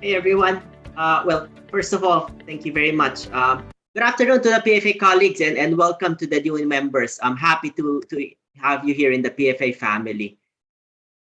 Hey everyone. First of all, thank you very much. Good afternoon to the PFA colleagues and welcome to the new members. I'm happy to have you here in the PFA family.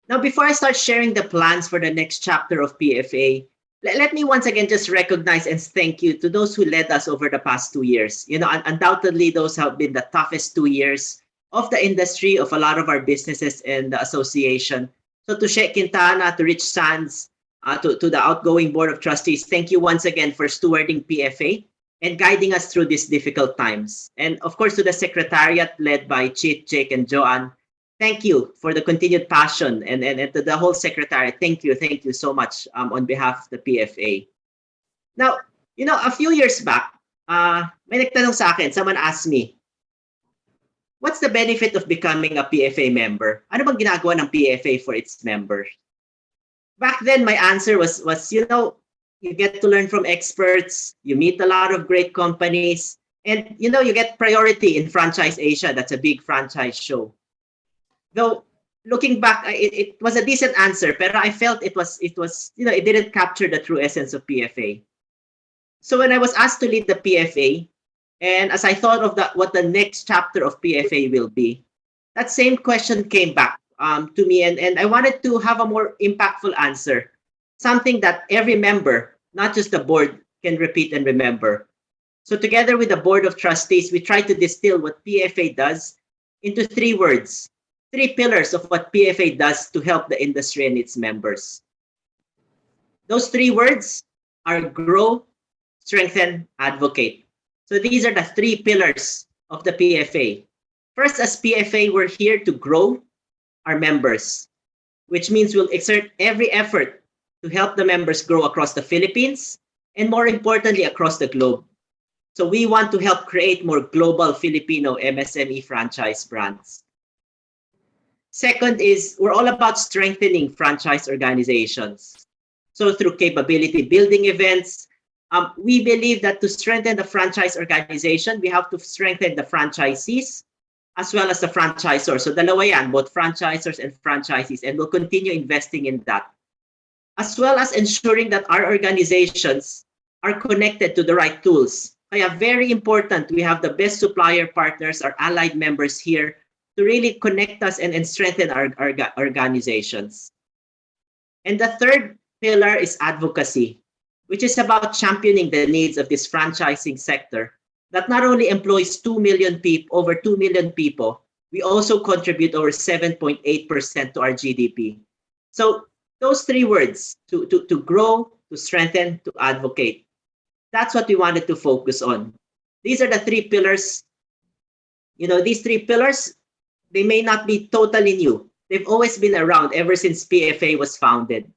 Now, before I start sharing the plans for the next chapter of PFA, let me once again just recognize and thank you to those who led us over the past 2 years. Undoubtedly, those have been the toughest 2 years of the industry, of a lot of our businesses and the association. So to Sheikh Quintana, to Rich Sands, to the outgoing Board of Trustees, thank you once again for stewarding PFA and guiding us through these difficult times. And of course, to the Secretariat led by Chit, Jake, and Joanne, thank you for the continued passion and to the whole Secretariat. Thank you so much on behalf of the PFA. Now, a few years back, may nagtanong sa akin, someone asked me, what's the benefit of becoming a PFA member? Ano bang ginagawa ng PFA for its members? Back then, my answer was you get to learn from experts, you meet a lot of great companies, and you get priority in Franchise Asia. That's a big franchise show. Though looking back, it was a decent answer, but I felt it didn't capture the true essence of PFA. So when I was asked to lead the PFA, and as I thought of what the next chapter of PFA will be, that same question came back to me, and I wanted to have a more impactful answer, something that every member, not just the board, can repeat and remember. So together with the Board of Trustees, we tried to distill what PFA does into 3 words, 3 pillars of what PFA does to help the industry and its members. Those 3 words are grow, strengthen, advocate. So these are the 3 pillars of the PFA. First, as PFA, we're here to grow our members, which means we'll exert every effort to help the members grow across the Philippines and more importantly, across the globe. So we want to help create more global Filipino MSME franchise brands. Second is we're all about strengthening franchise organizations. So through capability building events, we believe that to strengthen the franchise organization, we have to strengthen the franchisees as well as the franchisors. So dalawa yan, both franchisors and franchisees, and we'll continue investing in that. As well as ensuring that our organizations are connected to the right tools. Kaya very important, we have the best supplier partners, our allied members here, to really connect us and strengthen our organizations. And the third pillar is advocacy, which is about championing the needs of this franchising sector that not only employs over 2 million people, we also contribute over 7.8% to our GDP. So those 3 words, to grow, to strengthen, to advocate, that's what we wanted to focus on. These are the 3 pillars. These 3 pillars, they may not be totally new. They've always been around ever since PFA was founded.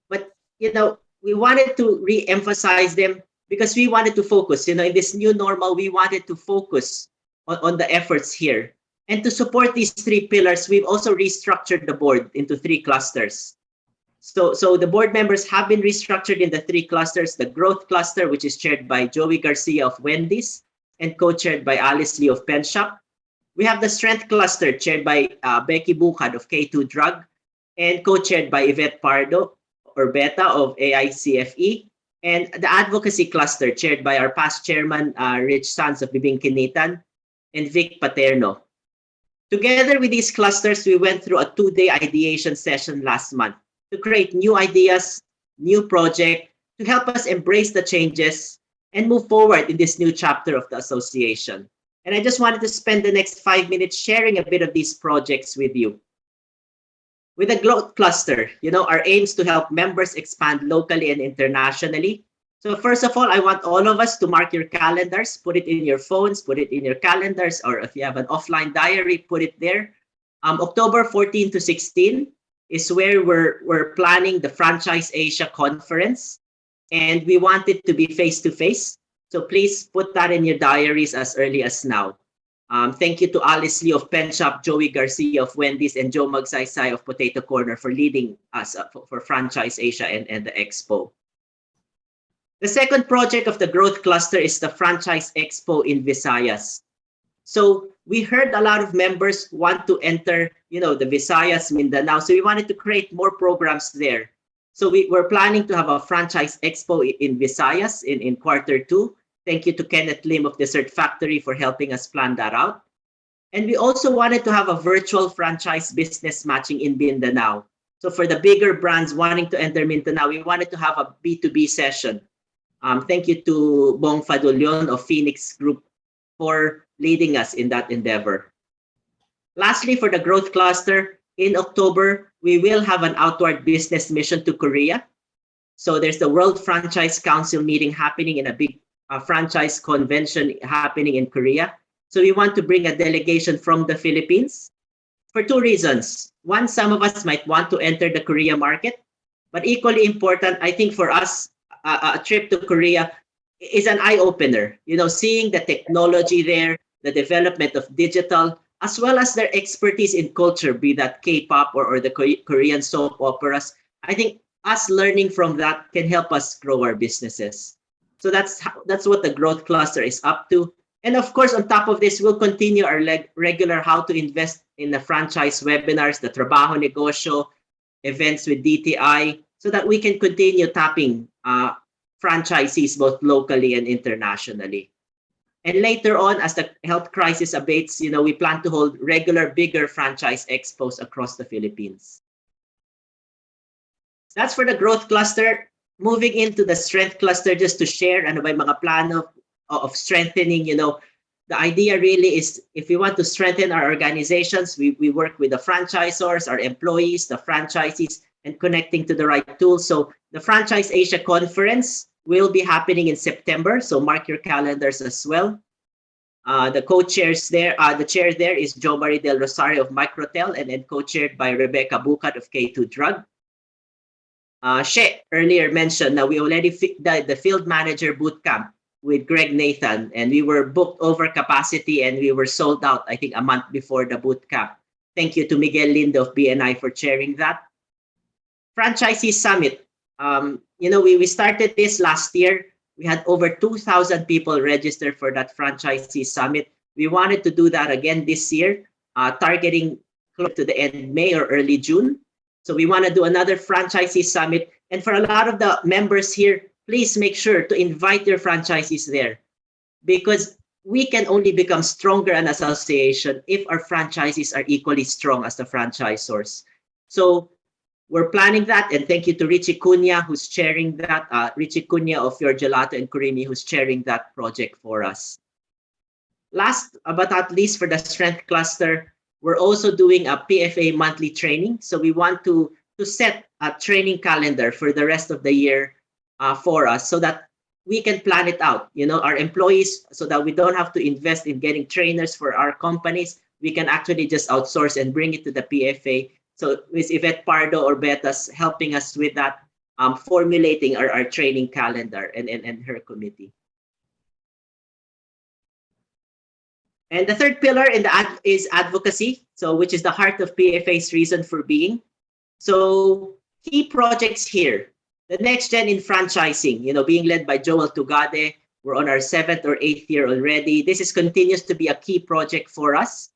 But, we wanted to re-emphasize them because we wanted to focus, in this new normal, we wanted to focus on the efforts here. And to support these 3 pillars, we've also restructured the board into 3 clusters. So the board members have been restructured in the 3 clusters: the growth cluster, which is chaired by Joey Garcia of Wendy's and co-chaired by Alice Lee of Pen Shop. We have the strength cluster chaired by Becky Bukad of K2 Drug and co-chaired by Yvette Pardo or Beta of AICFE. And the advocacy cluster chaired by our past chairman, Rich Sands of Bibing Kinitan and Vic Paterno. Together with these clusters, we went through a 2-day ideation session last month to create new ideas, new project, to help us embrace the changes and move forward in this new chapter of the association. And I just wanted to spend the next 5 minutes sharing a bit of these projects with you. With the growth cluster, our aim is to help members expand locally and internationally. So first of all, I want all of us to mark your calendars, put it in your phones, put it in your calendars, or if you have an offline diary, put it there. October 14 to 16 is where we're planning the Franchise Asia Conference, and we want it to be face-to-face. So please put that in your diaries as early as now. Thank you to Alice Lee of Pen Shop, Joey Garcia of Wendy's, and Joe Magsaysay of Potato Corner for leading us for Franchise Asia and the Expo. The second project of the growth cluster is the Franchise Expo in Visayas. So we heard a lot of members want to enter, the Visayas, Mindanao. So we wanted to create more programs there. So we're planning to have a franchise expo in Visayas in Q2. Thank you to Kenneth Lim of Dessert Factory for helping us plan that out. And we also wanted to have a virtual franchise business matching in Mindanao. So for the bigger brands wanting to enter Mindanao, we wanted to have a B2B session. Thank you to Bong Fadulion of Phoenix Group for leading us in that endeavor. Lastly, for the growth cluster, in October, we will have an outward business mission to Korea. So there's the World Franchise Council meeting happening in a big franchise convention happening in Korea. So we want to bring a delegation from the Philippines for two reasons. One, some of us might want to enter the Korea market, but equally important, I think for us, a trip to Korea is an eye-opener. You know, seeing the technology there, the development of digital, as well as their expertise in culture, be that K-pop or the Korean soap operas. I think us learning from that can help us grow our businesses. So that's what the growth cluster is up to. And of course, on top of this, we'll continue our regular how to invest in the franchise webinars, the Trabajo Negosyo, events with DTI, so that we can continue tapping franchisees both locally and internationally. And later on, as the health crisis abates, you know, we plan to hold regular, bigger franchise expos across the Philippines. That's for the growth cluster. Moving into the strength cluster, just to share ano ba yung mga plano of strengthening, you know, the idea really is if we want to strengthen our organizations, we work with the franchisors, our employees, the franchisees, and connecting to the right tools. So the Franchise Asia Conference will be happening in September, so mark your calendars as well. The co-chairs there, the chair there is Jo Marie Del Rosario of Microtel, and then co-chaired by Rebecca Bucat of K2 Drug. She earlier mentioned that we already the field manager bootcamp with Greg Nathan, and we were booked over capacity and we were sold out, I think, a month before the bootcamp. Thank you to Miguel Lindo of BNI for chairing that. Franchisee Summit. You know, we started this last year. We had over 2,000 people registered for that Franchisee Summit. We wanted to do that again this year, targeting close to the end of May or early June. So we want to do another Franchisee Summit. And for a lot of the members here, please make sure to invite your franchisees there, because we can only become stronger an association if our franchisees are equally strong as the franchisors. So we're planning that, and thank you to Richie Cunha, who's chairing that, Richie Cunha of Your Gelato and Kurimi, who's chairing that project for us. Last but not least, for the strength cluster, we're also doing a PFA monthly training. So we want to set a training calendar for the rest of the year for us, so that we can plan it out, you know, our employees, so that we don't have to invest in getting trainers for our companies. We can actually just outsource and bring it to the PFA. So with Yvette Pardo or Betas helping us with that, formulating our training calendar and her committee. And the third pillar in is advocacy, so which is the heart of PFA's reason for being. So key projects here. The next gen in franchising, you know, being led by Joel Tugade. We're on our 7th or 8th year already. This continues to be a key project for us.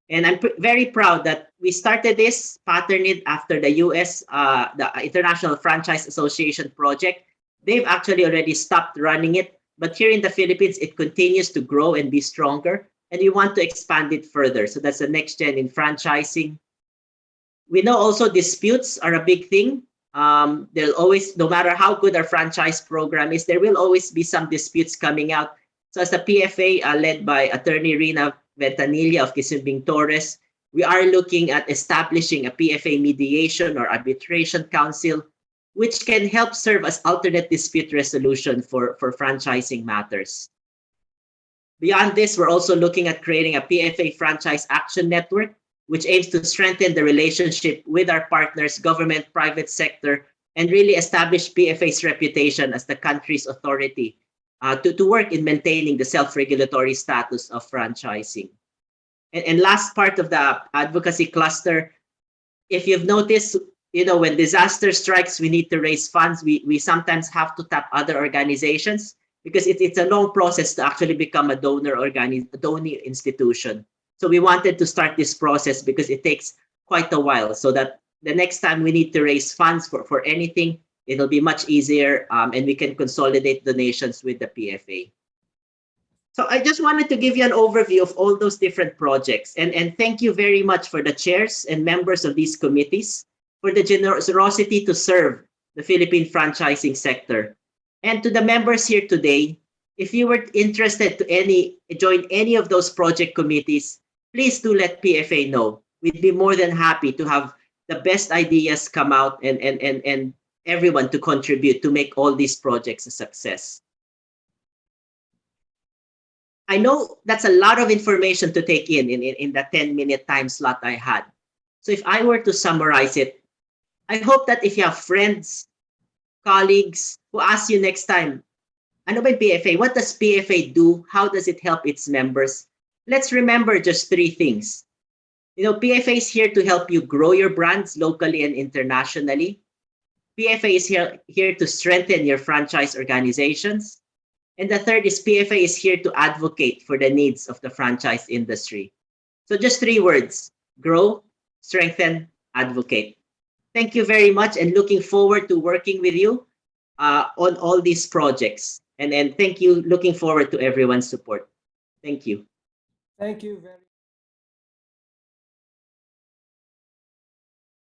And I'm very proud that we started this, patterned after the US, the International Franchise Association project. They've actually already stopped running it, but here in the Philippines, it continues to grow and be stronger. And we want to expand it further. So that's the next gen in franchising. We know also disputes are a big thing. There'll always, no matter how good our franchise program is, there will always be some disputes coming out. So as the PFA led by attorney Rina Ventanilla of Kisimbing Torres, we are looking at establishing a PFA mediation or arbitration council, which can help serve as alternate dispute resolution for franchising matters. Beyond this, we're also looking at creating a PFA franchise action network, which aims to strengthen the relationship with our partners, government, private sector, and really establish PFA's reputation as the country's authority to work in maintaining the self-regulatory status of franchising. And last part of the advocacy cluster, if you've noticed, you know, when disaster strikes, we need to raise funds. We sometimes have to tap other organizations because it's a long process to actually become a donor institution. So we wanted to start this process because it takes quite a while, so that the next time we need to raise funds for anything, It'll be much easier, and we can consolidate donations with the PFA. So I just wanted to give you an overview of all those different projects. And thank you very much for the chairs and members of these committees for the generosity to serve the Philippine franchising sector. And to the members here today, if you were interested to join any of those project committees, please do let PFA know. We'd be more than happy to have the best ideas come out and everyone to contribute to make all these projects a success. I know that's a lot of information to take in the 10-minute time slot I had. So if I were to summarize it, I hope that if you have friends, colleagues who ask you next time, ano ba yung PFA? What does PFA do? How does it help its members? Let's remember just 3 things. PFA is here to help you grow your brands locally and internationally. PFA is here to strengthen your franchise organizations. And the third is PFA is here to advocate for the needs of the franchise industry. So just 3 words: grow, strengthen, advocate. Thank you very much, and looking forward to working with you on all these projects. And thank you, looking forward to everyone's support. Thank you. Thank you very